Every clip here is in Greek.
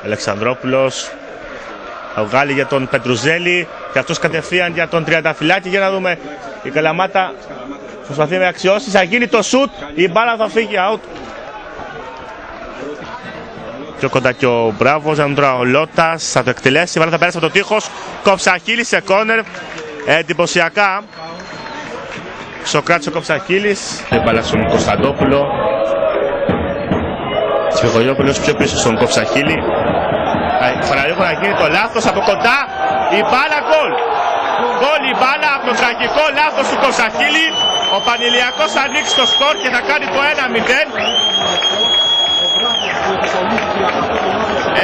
Αλεξανδρόπουλος θα βγάλει για τον Πετρουζέλη και αυτός κατευθείαν για τον Τριανταφυλάκη. Για να δούμε, η Καλαμάτα προσπαθεί να αξιώσει, θα γίνει το σουτ, η μπάλα θα φύγει out. Πιο κοντά και ο Μπράβος, ο Λότας θα το εκτελέσει, η μπάλα θα πέρασε από το τείχος. Κοψαχίλης σε κόρνερ, εντυπωσιακά Σοκράτης ο Κοψαχίλης. Η μπάλα στον Κωνσταντόπουλο, Σφυγολιόπουλος πιο πίσω στον Κοψαχίλη. Παραλίγο να γίνει το λάθος από κοντά, η μπάλα γκολ. Γκολ η μπάλα από το τραγικό λάθος του Κοψαχίλη. Ο Πανηλιακός θα ανοίξει το σκορ και θα κάνει το 1-0.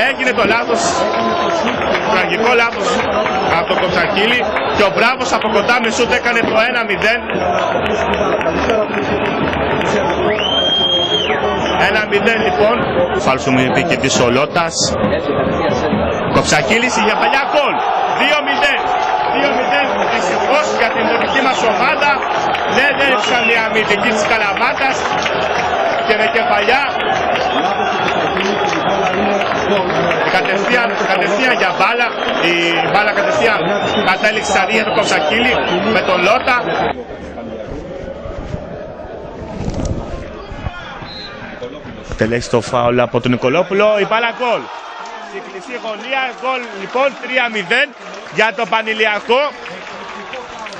Έγινε το λάθος, τραγικό λάθος από τον Κοψαχίλη και ο Μπράβος από κοντά με σούτ έκανε το 1-0. 1-0 λοιπόν. Φάλσου μου επικητής ο Λότας. Κοψαχίλης για παλιά γκολ. 2-0. 2-0 δυστυχώς για την δυτική μας ομάδα. Δεν έριξαν οι αμυντικοί της Καλαμάτας και με κεφαλιά κατευθείαν για μπάλα. Η μπάλα κατευθείαν κατέληξε στα δίχτυα του Κοψαχίλη με τον Λότα. Τελέχει το φάουλ από τον Νικολόπουλο, η μπάλα γκολ. Στη κλειστή γωνία, γκολ λοιπόν 3-0 για το Πανηλιακό.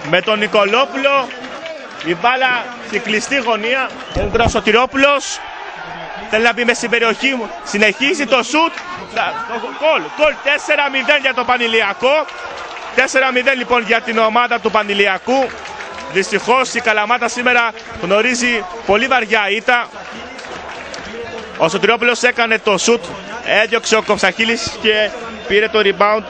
Με τον Νικολόπουλο, η μπάλα στη κλειστή γωνία. Εδώ ο Σωτηρόπουλος θέλει να μπει μες στην περιοχή μου, συνεχίζει το σουτ. Γκολ 4-0 για το Πανηλιακό. 4-0 λοιπόν για την ομάδα του Πανηλιακού. Δυστυχώς η Καλαμάτα σήμερα γνωρίζει πολύ βαριά ήττα. Ο Σωτηρόπουλος έκανε το σουτ, έδιωξε ο Κοψαχίλης και πήρε το rebound.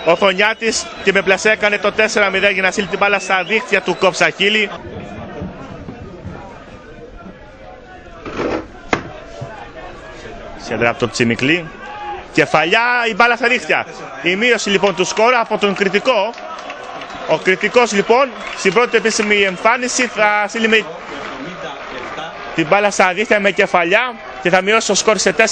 Ο Θονιάτης και με πλασέ έκανε το 4-0 για να στείλει την μπάλα στα δίχτυα του Κοψαχίλη. Σέντρα από το Τσιμικλή. Κεφαλιά, η μπάλα στα δίχτυα. Η μείωση λοιπόν του σκορ από τον Κρητικό. Ο Κρητικός λοιπόν στην πρώτη επίσημη εμφάνιση θα στείλει με την μπάλα στα δίχτυα με κεφαλιά και θα μειώσει το σκορ σε 4-1.